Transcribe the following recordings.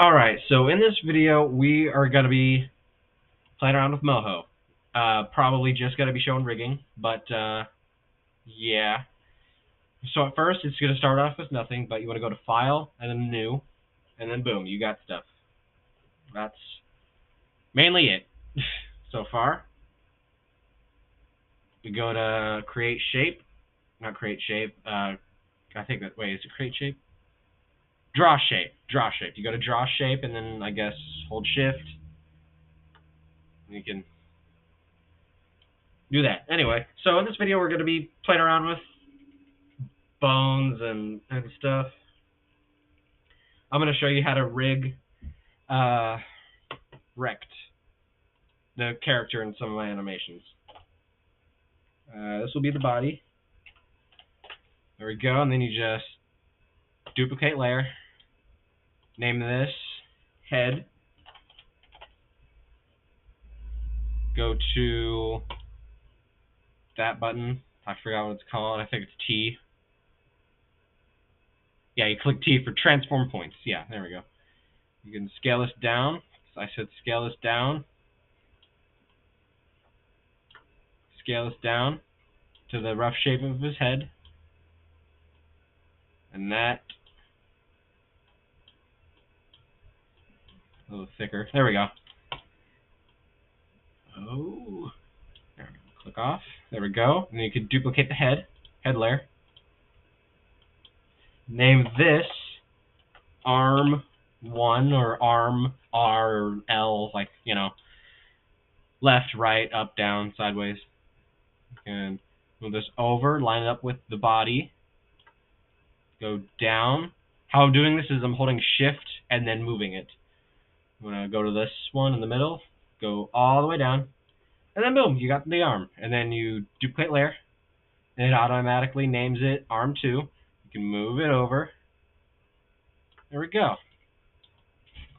Alright, so in this video, we are going to be playing around with MoHo. Probably just going to be showing rigging, but yeah. So at first, it's going to start off with nothing, but you want to go to File, and then New, and then boom, you got stuff. That's mainly it so far. We go to Create Shape. Not Create Shape. I think that, wait, is it Create Shape? Draw Shape. Draw Shape. You go to Draw Shape, and then, I guess, hold Shift. And you can do that. Anyway, so in this video, we're going to be playing around with bones and stuff. I'm going to show you how to rig Rect, the character in some of my animations. This will be the body. There we go, and then you just duplicate layer, name this head, go to that button, I forgot what it's called, I think it's T. Yeah, you click T for transform points. Yeah, there we go. You can scale this down. So I said scale this down. Scale this down to the rough shape of his head. And that. A little thicker. There we go. Oh. There we go. Click off. There we go. And then you can duplicate the head layer. Name this arm 1 or arm R, L, like, you know, left, right, up, down, sideways. And move this over, line it up with the body. Go down. How I'm doing this is I'm holding Shift and then moving it. I'm going to go to this one in the middle, go all the way down, and then boom, you got the arm. And then you duplicate layer, and it automatically names it arm 2. You can move it over. There we go.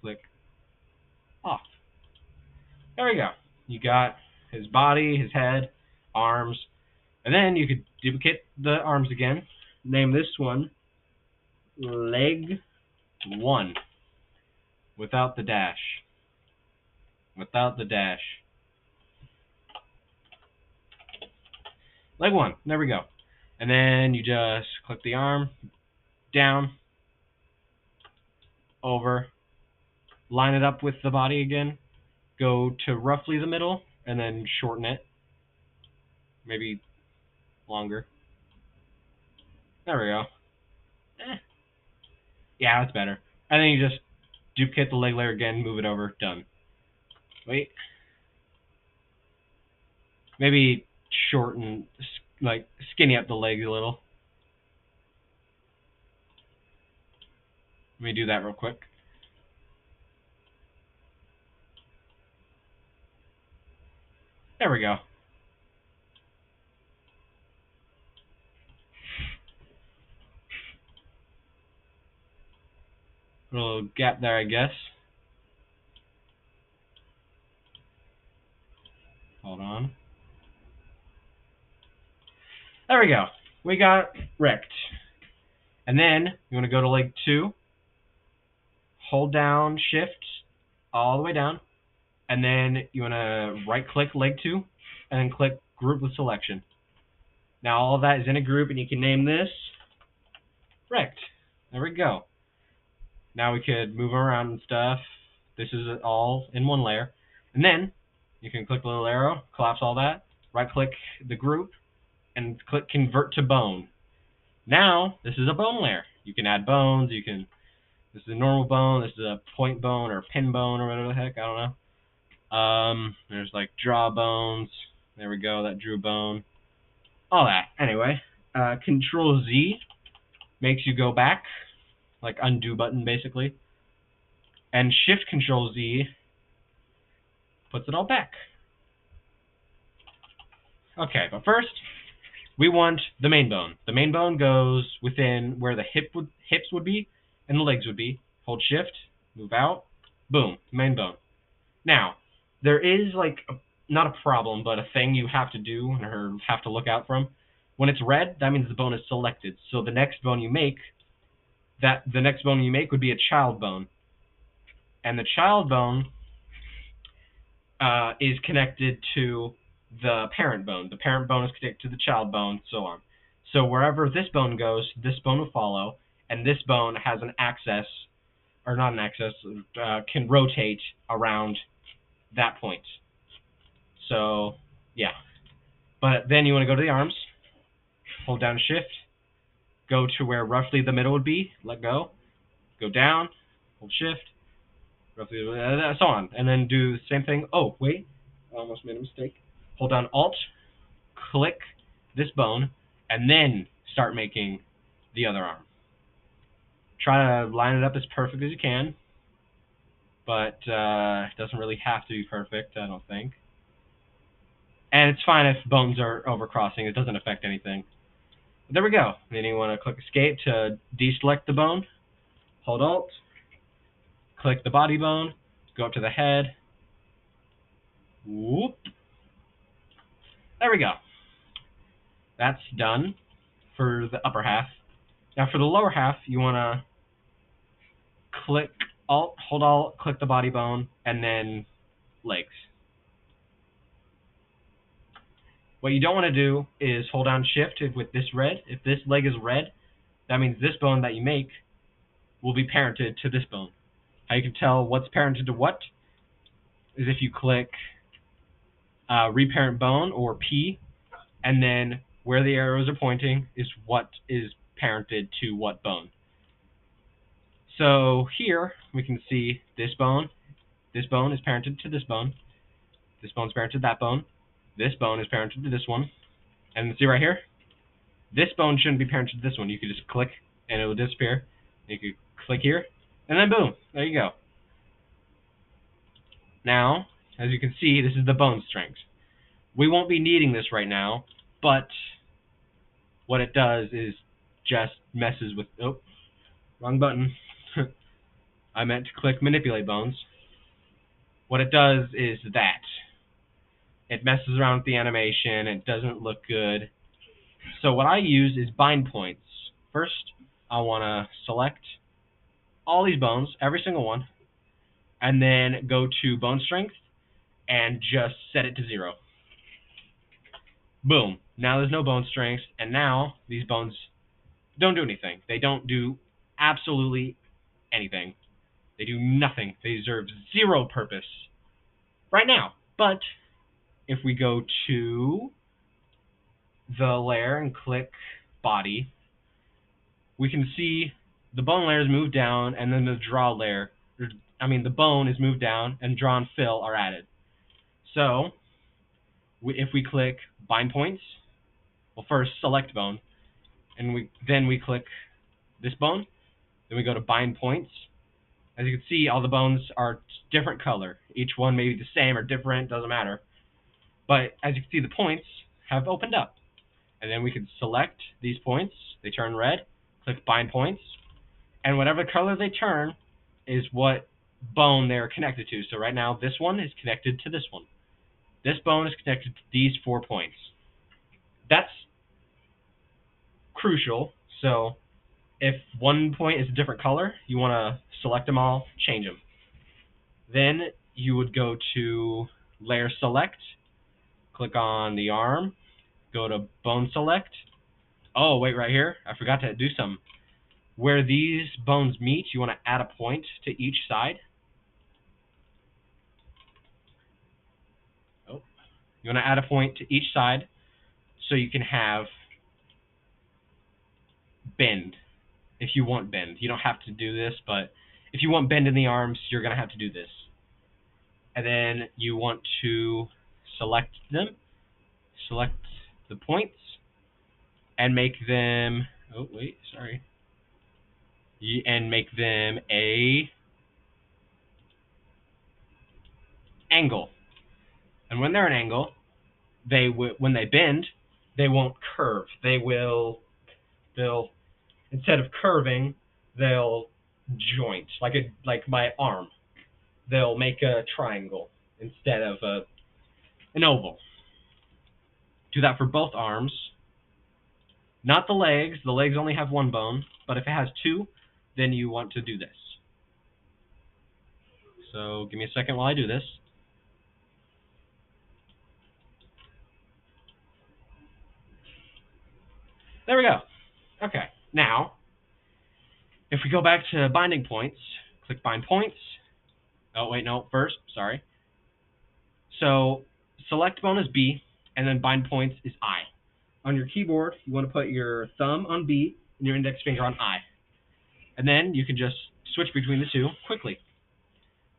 Click off. There we go. You got his body, his head, arms, and then you could duplicate the arms again. Name this one leg 1 without the dash. Without the dash. Leg 1. There we go. And then you just click the arm down, over, line it up with the body again, go to roughly the middle, and then shorten it. Maybe longer. There we go. Yeah, that's better. And then you just duplicate the leg layer again, move it over, done. Wait. Maybe shorten, like skinny up the leg a little. Let me do that real quick. There we go. A little gap there, I guess. Hold on. There we go. We got Rect. And then you want to go to leg 2. Hold down Shift all the way down. And then you want to right-click leg 2. And then click Group with Selection. Now all of that is in a group, and you can name this Rect. There we go. Now we could move around and stuff. This is all in one layer. And then you can click the little arrow, collapse all that, right-click the group, and click Convert to Bone. Now, this is a bone layer. You can add bones. This is a normal bone. This is a point bone or pin bone or whatever the heck. I don't know. There's like draw bones. There we go. That drew bone. All that. Anyway, Control Z makes you go back. Like undo button, basically. And Shift Control Z puts it all back. Okay, but first, we want the main bone. The main bone goes within where the hips would be and the legs would be. Hold Shift, move out, boom, main bone. Now, there is like, not a problem, but a thing you have to do or have to look out from. When it's red, that means the bone is selected. So the next bone you make would be a child bone. and the child bone is connected to the parent bone. The parent bone is connected to the child bone, so on. So wherever this bone goes, this bone will follow, and this bone has an axis, or not an axis, can rotate around that point. So, yeah. But then you want to go to the arms, hold down Shift, go to where roughly the middle would be, let go down, hold Shift, roughly, so on, and then do the same thing. Oh, wait, I almost made a mistake. Hold down Alt, click this bone, and then start making the other arm. Try to line it up as perfect as you can, but it doesn't really have to be perfect, I don't think. And it's fine if bones are overcrossing, it doesn't affect anything. But there we go. Then you want to click Escape to deselect the bone, hold Alt, click the body bone, go up to the head, whoop. There we go. That's done for the upper half. Now for the lower half, you want to click Alt, hold Alt, click the body bone, and then legs. What you don't want to do is hold down Shift with this red. If this leg is red, that means this bone that you make will be parented to this bone. How you can tell what's parented to what is if you click Reparent Bone, or P, and then where the arrows are pointing is what is parented to what bone. So here we can see this bone is parented to this bone is parented to that bone, this bone is parented to this one, and see right here, this bone shouldn't be parented to this one. You could just click and it will disappear. You could click here, and then boom, there you go. Now, as you can see, this is the bone strength. We won't be needing this right now, but what it does is just messes with, oh, wrong button. I meant to click Manipulate Bones. What it does is that it messes around with the animation, it doesn't look good. So what I use is bind points. First, I want to select all these bones, every single one, and then go to bone strength and just set it to 0. Boom. Now there's no bone strength, and now these bones don't do anything. They don't do absolutely anything. They do nothing. They serve 0 purpose right now. But if we go to the layer and click body, we can see the bone layer is moved down, and then the draw layer, the bone is moved down, and draw and fill are added. So if we click bind points, well, first select bone, and then we click this bone, then we go to bind points. As you can see, all the bones are different color. Each one may be the same or different, doesn't matter. But as you can see, the points have opened up. And then we can select these points. They turn red. Click bind points. And whatever color they turn is what bone they're connected to. So right now, this one is connected to this one. This bone is connected to these 4 points. That's crucial. So if one point is a different color, you want to select them all, change them. Then you would go to Layer Select, click on the arm, go to Bone Select. Oh, wait, right here, I forgot to do something. Where these bones meet, you want to add a point to each side. Oh, you want to add a point to each side so you can have bend. If you want bend, you don't have to do this, but if you want bend in the arms, you're going to have to do this. And then you want to select them, select the points, and make them, and make them a angle. And when they're an angle, when they bend, they won't curve. They'll instead of curving, they'll joint, like my arm. They'll make a triangle instead of an oval. Do that for both arms. Not the legs. The legs only have 1 bone, but if it has 2, then you want to do this. So give me a second while I do this. There we go. Okay, now, if we go back to binding points, click bind points. Oh, wait, no, first, sorry. So select bone is B, and then bind points is I. On your keyboard, you want to put your thumb on B and your index finger on I. And then you can just switch between the two quickly.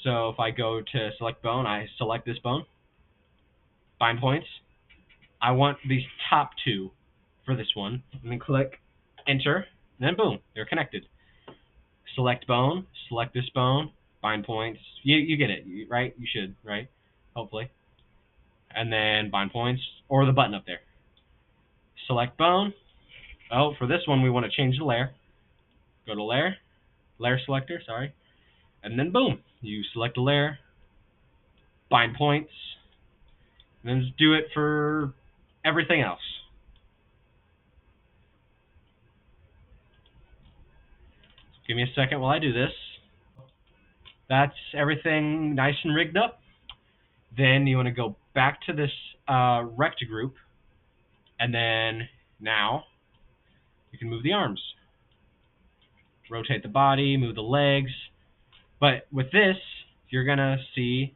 So if I go to select bone, I select this bone, bind points. I want these top two for this one, and then click enter, and then boom, they're connected. Select bone, select this bone, bind points. You get it, right? You should, right? Hopefully. And then bind points, or the button up there. Select bone. Oh, for this one, we want to change the layer. Go to layer, layer selector, sorry. And then boom, you select a layer, bind points, and then just do it for everything else. Give me a second while I do this. That's everything nice and rigged up. Then you want to go back to this Rect group, and then now you can move the arms. Rotate the body, move the legs. But with this, you're going to see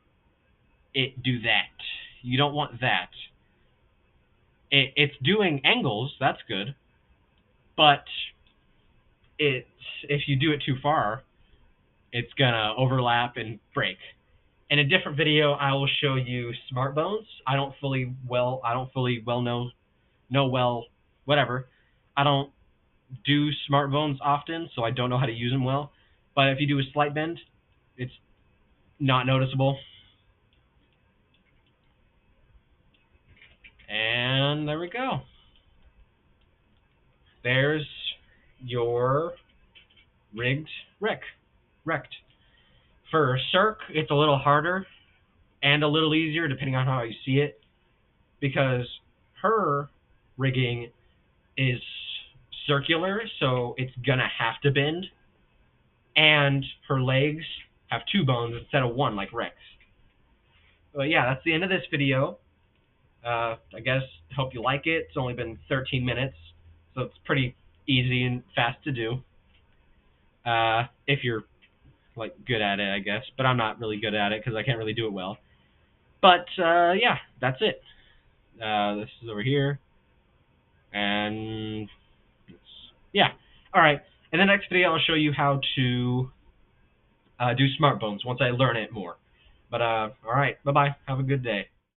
it do that. You don't want that. It's doing angles, that's good. But if you do it too far, it's going to overlap and break. In a different video, I will show you smart bones. I don't fully well know whatever. I don't do smart bones often, so I don't know how to use them well. But if you do a slight bend, it's not noticeable. And there we go. There's your rigged Rect. For Cirque, it's a little harder and a little easier depending on how you see it, because her rigging is circular, so it's gonna have to bend, and her legs have two bones instead of one like Rex. But yeah, that's the end of this video. I guess, hope you like it. It's only been 13 minutes, so it's pretty easy and fast to do. If you're like good at it, I guess, but I'm not really good at it because I can't really do it well. But yeah, that's it. This is over here, and yeah. All right. In the next video, I'll show you how to do smart bones once I learn it more. But all right, bye bye. Have a good day.